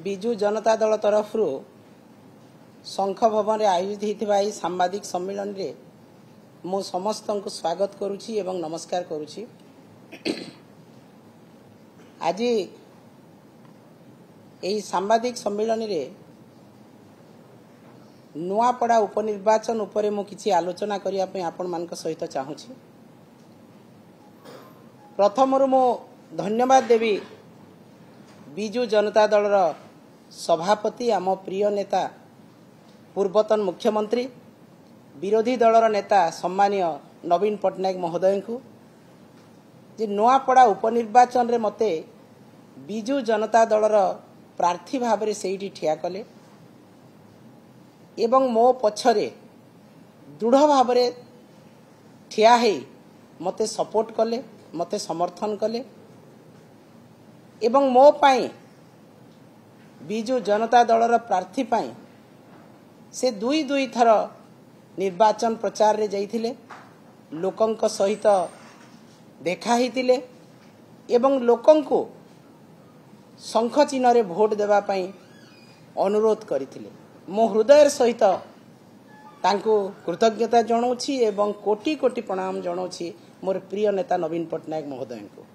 विजु जनता दल तरफ शंख भवन आयोजित होता सांबादिक सम्मेलन रे मु समस्त को स्वागत करुछि एवं नमस्कार करुछि। आज यही सांबादिक सम्मेलन रे नुआपड़ा उपनिर्वाचन उपरे मु किछि आलोचना करिया पे आपण मानक सहित चाहूछि। प्रथमरु मु धन्यवाद देवी विजु जनता दलर सभापति आम प्रिय नेता पूर्वतन मुख्यमंत्री विरोधी दलर नेता सम्मानीय नवीन पट्टनायक महोदय को जे नुआपड़ा उपनिर्वाचन रे मते विजु जनता दलर प्रार्थी भाव में से ठिया कले एवं मो पछरे दृढ़ भाव में ठिया है मते सपोर्ट कले मते समर्थन कले एवं मो पाई विजु जनता दलर प्रार्थी पाई से दुई थर निर्वाचन प्रचार रे जाइथिले लोकंक सहित देखा हितिले एवं लोकंकु शंख चिन्ह रे भोट देवा पाई अनुरोध करिथिले। मो हृदय सहित तांको कृतज्ञता जणाउछि एवं कोटि कोटि प्रणाम जणाउछि मोर प्रिय नेता नवीन पट्टनायक महोदय को।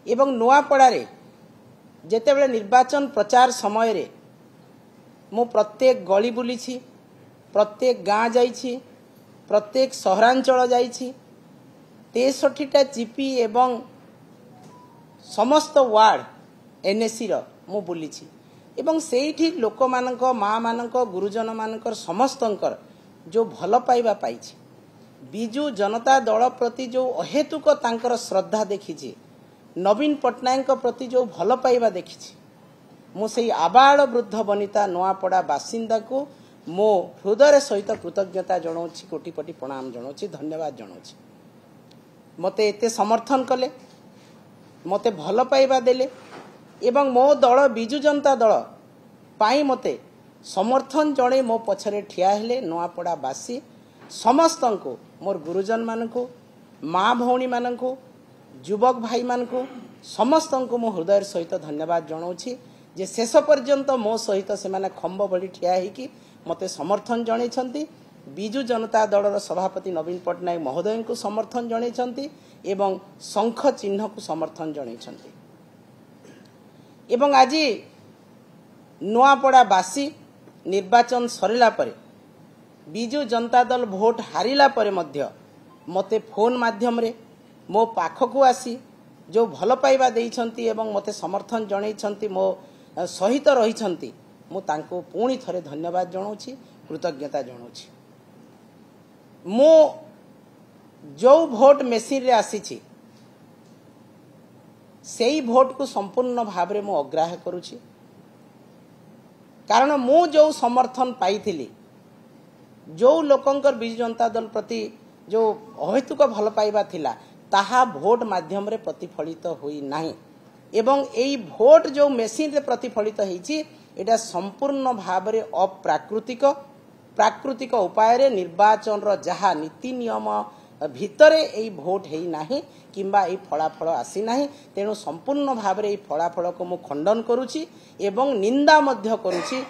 एवं नुआपड़ा रे जेतेबेले निर्वाचन प्रचार समय रे मु प्रत्येक गली बुली प्रत्येक गाँ जाइछि प्रत्येक सहरांचल जाइछि 63टा जीपी एवं समस्त वार्ड एनएससी रो मु बुली एवं सेठी लोक मानक माँ मानक गुरुजन मानकर समस्तंकर जो भल पाइबा पाइछि विजु जनता दल प्रति जो अहेतुक तांकर श्रद्धा देखिछि नवीन पट्टनायक प्रति जो भल पाइबा देखिछि मु से आबाल वृद्ध वनिता नुआपड़ा बासिंदा को मो हृदय सहित कृतज्ञता जणाउछि कोटि कोटि प्रणाम जणाउछि धन्यवाद जणाउछि। मते एते समर्थन कले मते भल पाइबा देले एवं मो दल विजु जनता दल पाई मते समर्थन जणे मो पछरे ठिया हेले नुआपड़ा बासी समस्त को मोर गुरुजन मान को माँ भौणी मान को युवक भाई मान को समस्त को मो हृदय सहित धन्यवाद जणाउछि जे शेष पर्यंत मो सहित से माने खंब भली ठिया हेकि मते समर्थन जणैछंती। विजु जनता दलर सभापति नवीन पट्टनायक महोदय को समर्थन जणैछंती एवं शंख चिन्ह को समर्थन जणैछंती एवं आज नुआपड़ा बासी निर्वाचन सरिला परे विजु जनता दल भोट हारिला परे मध्य मते फोन माध्यम रे मो पाखकू आसी जो भल पाइबा देइछंती एवं मते समर्थन जणैछंती मो सहित रहिछंती मु तांको पुणी थरे धन्यवाद जणाउछि कृतज्ञता जणाउछि। मो जो भोट मेसिन रे आसीछि सेई भोट को संपूर्ण भाव रे मु अग्राह्य करूछि कारण मु जो समर्थन पाइथिली जो लोकंकर विजु जनता दल प्रति जो अहेतुक भल पाइबा थिला ताहा भोट माध्यम रे प्रतिफलित होई नाही एवं एई भोट जो मेसिन रे प्रतिफलित होईछि एटा संपूर्ण भाव रे अप्राकृतिक प्राकृतिक उपाय रे निर्वाचन रो जहा नीति नियम भितरे एई भोट हेई नाही किंबा एई फलाफल आसी नाही तेणु संपूर्ण भाव रे एई फलाफल को मु खंडन करूछि एवं निंदा मध्य करूछि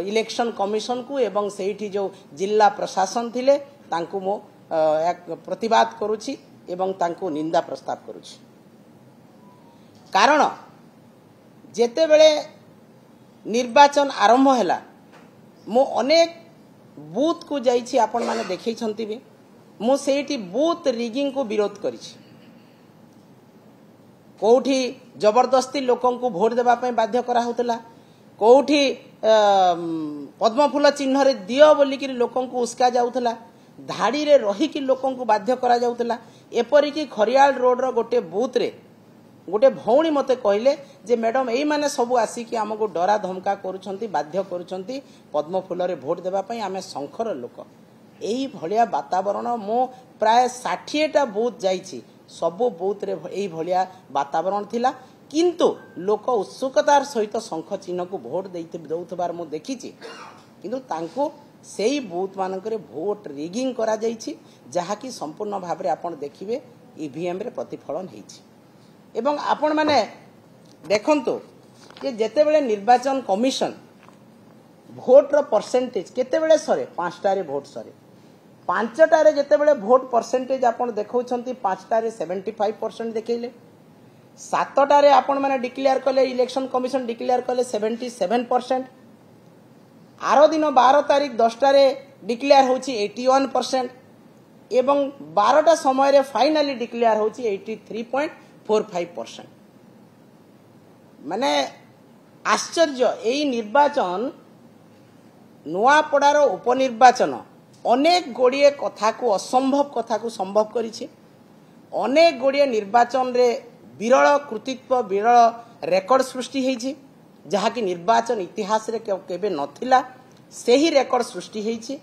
इलेक्शन कमिशन को एवं सेठी जो जिला प्रशासन थिले तांको मु प्रतिवाद करूछि एवं तांको निंदा प्रस्ताव करूछि कारण जेते बेले निर्वाचन आरंभ हैला मो अनेक बूथ को जाइछि आपण माने देखैछंती बे मो सेठी बूथ रिगिंग को विरोध करिछि कोठी जबरदस्ती लोकन को वोट देबा पय बाध्य करा होतला कोठी पद्म फूल चिन्ह रे दियो बोली कि लोकन को उस्का जाउतला धाड़ी रे रही कि लोकन को बाध्य करा जाउतला एपरि कि खरियाल रोड रो गोटे बूथ रे गोटे भौणी मते कहले जे मैडम एई माने सब आसी कि हमको डरा धमका करूछंती बाध्य करूछंती पद्म फूल रे भोट देबा पई आमे शंखर लोक एई भलिया वातावरण मो प्राय 60टा बूथ जाइछि सब बूथ रे एई भलिया वातावरण थिला किंतु लोक उत्सुकतार सहित शंख चिन्ह को भोट दौथबार मु देखिछि किंतु तांको सेई बूथ मानकरे भोट रिगिंग करा जाइछि जहा कि संपूर्ण भाव रे आपण देखिबे ईवीएम रे प्रतिफलन हेछि एवं आपण माने देखंतु जे जेतेबेले निर्वाचन कमिशन भोटर परसेंटेज केतेबेले सरे 5टारे भोट सरे 5टारे जेतेबेले भोट परसेंटेज आपण देखौछंती 5टारे 75% देखैले 7टारे आपण माने डिक्लेयर कले इलेक्शन कमिशन डिक्लेयर कले 77%। आरो दिन 12 तारीख 10टारे डिक्लेयर होची 81% एवं 12टा समय रे फाइनली डिक्लेयर होची 83.45%। माने आश्चर्य एई निर्वाचन नुआपड़ार उपनिर्वाचन अनेक गोड़िए कथा को असंभव कथा को संभव करिछि। अनेक गोड़िए निर्वाचन रे विरल कृतित्व विरल रेकर्ड सृष्टि होइछि जहा कि निर्वाचन इतिहास रे केबे नथिला सेही रेकर्ड सृष्टि होइछि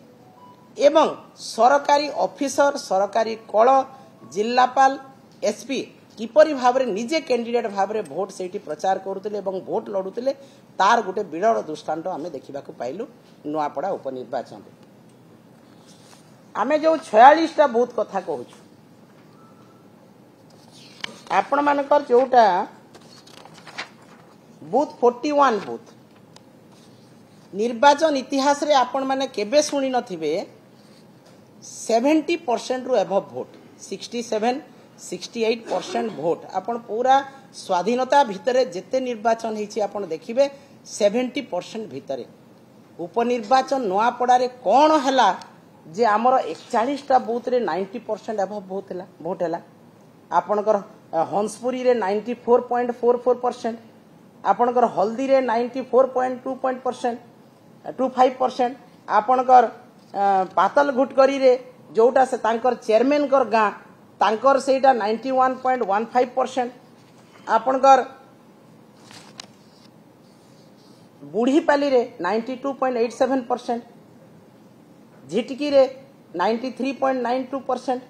एवं सरकारी ऑफिसर सरकारी कल जिल्लापाल एसपी किपरि भाबरे निजे कैंडिडेट भाबरे भोट सेठी प्रचार करूतिले एवं भोट लडुतिले तार गोटे विरल दृष्टांत आमे देखिबाकू पाइलु नुआपड़ा उपनिर्वाचन। आमे जो 46टा बूथ कथा कहूछु आपण मानकर जोटा बूथ 41 बूथ निर्वाचन इतिहास रे आपण माने केबे सुनी नथिबे 70% रु एबव भोट 67-68% भोट आपण पूरा स्वाधीनता भितरे जेते निर्वाचन हेछि आपण देखिबे 70% भितरे उपनिर्वाचन नुआपड़ा रे कोन हला जे हमर 41टा बूथ रे 90% एबव भोट हला आपनकर हंसपुरी रे 94.44%, आपनकर हल्दी रे 94.25%, आपनकर पातल घुटकरी रे जोटा से तांकर चेयरमैन कर गां तांकर सेटा 91.15%, आपनकर बुढ़ीपाली रे 92.87%, झिटकी रे 93.92%,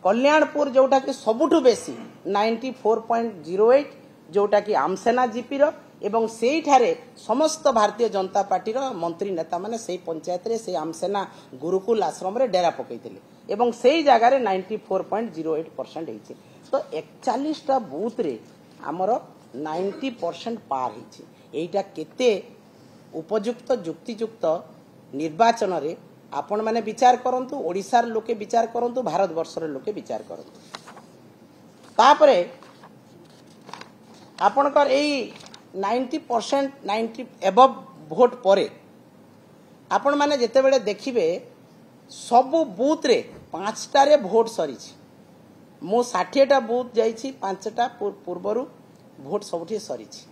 कल्याणपुर जोटा कि सबुठु बेसी 94.08 जोटा कि आमसेना जीपी रो एवं सेई ठारे समस्त भारतीय जनता पार्टी रो मंत्री नेता माने सेई पंचायत रे सेई आमसेना गुरुकुल आश्रम रे डेरा पकैतिले एवं सेई जगह रे 94.08% हेछि। तो 41टा बूथ रे हमर 90% पार हेछि। एइटा केते उपयुक्त युक्तियुक्त निर्वाचन रे आपण माने विचार करंतु, ओडिसार लोके विचार करंतु, भारत वर्षर लोके विचार करंतु। तापरे आपणकर एई 90% 90 एबव भोट परे आपण माने जेते बेले देखिबे सबु बूथ रे 5टारे भोट सरीछि। मो 60टा बूथ जाइछि 5टा पूर्वरु भोट सबुठी सरीछि।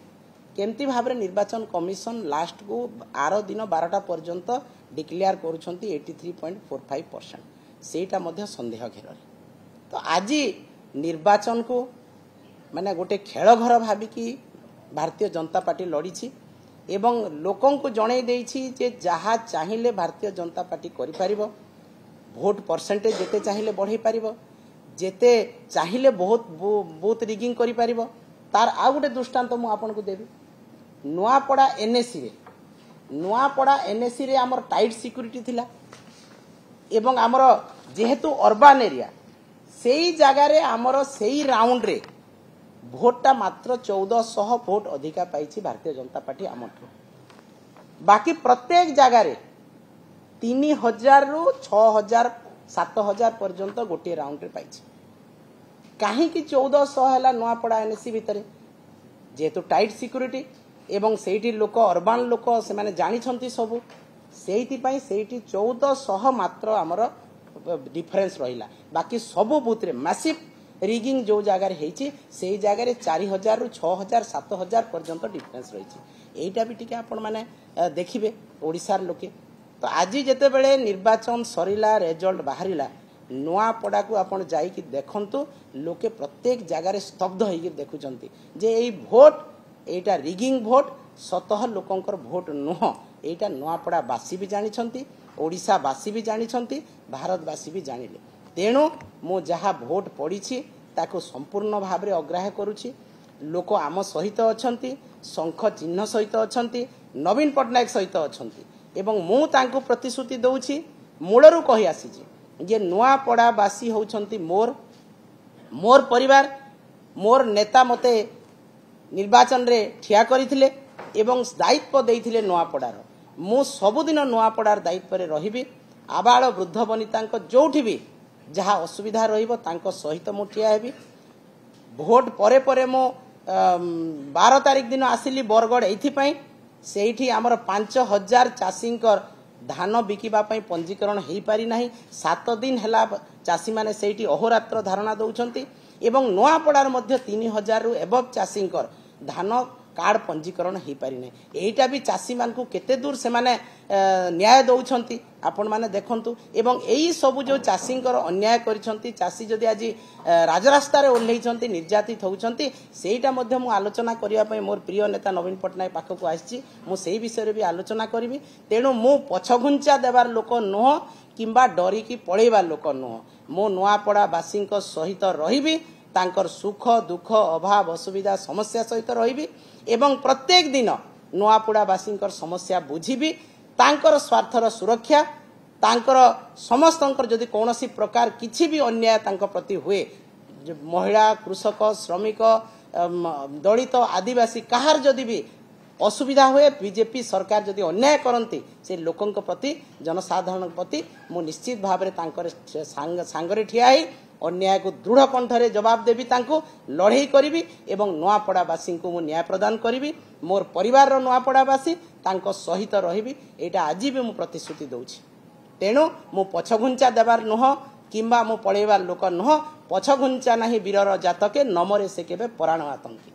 केमती भाबरे निर्वाचन कमिशन लास्ट को आरो दिन 12टा पर्यंत डिक्लेयर करूछंती 83.45%। सेटा मध्य संदेह घेर। तो आज निर्वाचन को माने गोटे खेल घर भाबिकी भारतीय जनता पार्टी लड़ीछि एवं लोकन को जणै देइछि जे जहा चाहिए भारतीय जनता पार्टी करि परिबो। भोट परसेंटेज जेते चाहिए बढ़ाई पारिबो, जेते चाहिए बहुत बूथ रिगिंग करि पारिबो। तार आ गोटे दृष्टांत मु आपन को देबी। नुआपड़ा एनएसी रे हमर टाइट सिक्योरिटी थिला एवं हमर जेहेतु अर्बन एरिया सेई जगह रे हमर सेई राउंड रे भोटटा मात्र 1400 भोट अधिका पाइछि भारतीय जनता पार्टी हमठु। बाकी प्रत्येक जगह रे 3000 रु 6000 7000 पर्यंत गोटे राउंड रे पाइछि। काहे कि 1400 हला नुआपड़ा एनएसी भितरे जेहेतु टाइट सिक्योरिटी एवं सेठी लोक अर्बन लोक से माने जानी छंती सबु सेठी पई सेठी 1400 मात्र हमर डिफरेंस रहिला। बाकी सबु बूथ रे मैसिव रिगिंग जो जगह रे हेछि सेही जगह रे 4000 रु 6000 7000 पर्यंत डिफरेंस रहिछि। एइटा भी टिके आपण माने देखिबे ओडिसार लोके। तो आज जेते बेले निर्वाचन सरिला रिजल्ट बाहरिला नुआपड़ा को आपण जाई कि देखंतु लोके प्रत्येक जगह रे स्तब्ध होई देखुचंती जे एई भोट एटा रिगिंग भोट स्वतः लोकंकर भोट नुह। एटा नुआपड़ा बासी भी जानी छंती, ओडिसा बासी भी जानी छंती, भारतवासी भी जानिले। तेणु मु जहा भोट पड़ीछि ताको संपूर्ण भाव में अग्राह्य करुछि। लोक आम सहित अछंती, शंख चिन्ह सहित अछंती, नवीन पटनायक सहित अछंती एवं मु तांको प्रतिश्रुति दउछि मूलरू कहि आसीछि जे नुआपड़ावासी होउछंती मोर परिवार। मोर नेता मते निर्वाचन रे ठिया करथिले एवं दायित्व देइथिले नुआपड़ार मु सबुदिन नुआपड़ार दायित्व रे रहिबी आबाल वृद्ध वनितांक जोठी भी जहाँ असुविधा रहिबो तांको सहित मु ठिया हेबी भोट परे परे मो 12 तारिख दिन आसिली बरगढ़ एइथिपाई सेठी हमर 5000 चाषींकर धान बिकिबा पई पंजीकरण हेई पारि नाही 7 दिन हला चाषी माने सेठी अहोरात्र धारणा दउछंती एवं नुआपड़ार मध्य 3000 रु एबव चाषींकर धान कार्ड पंजीकरण हेई पारि नाही एइटा भी चाषी मान को केते दूर से माने न्याय दउछंती आपण माने देखंतु एवं एई सब जो चाषींकर अन्याय करिसंती चाषी जदि आज राजरास्ता रे ओल्लेइछंती निर्यातित होउछंती सेइटा मध्य मु आलोचना करिया पई मोर प्रिय नेता नवीन पटनायक पाखकु आछि मु सेई विषय रे भी आलोचना करिवि तेणु मु पछघुंचा देवार लोक नुह किंबा डरी की पळेवा लोक नुह मु नुआपड़ा बासींक सहित रहिबि तांकर सुख दुख अभाव असुविधा समस्या सहित रहिबि एवं प्रत्येक दिन नुआपड़ावासींकर समस्या बुझिबी तांकर स्वार्थर सुरक्षा तांकर समस्तंकर जदि कौनसी प्रकार किछि भी अन्याय तांकर प्रति हुए महिला कृषक श्रमिक दलित आदिवासी कहार जदि भी असुविधा हुए बीजेपी सरकार जदि अन्याय करती से लोकंक प्रति जनसाधारण प्रति मु निश्चित भाव में तांकर सांगरे ठिया ही अन्याय को दृढ़ कंठरे जवाब देवी तांको लड़ाई करी एवं नुआपड़ावासी को मु न्याय प्रदान करी मोर परिवार रो नुआपड़ावासी तांको सहित रहिबी एटा आज भी मु प्रतिश्रुति दउछि तेणु मु पछघुंचा देवार नुह किंबा मु पळेवार लोक नुह पछघुंचा नाही वीरर जातके नमरे से केबे पराण आतंकी।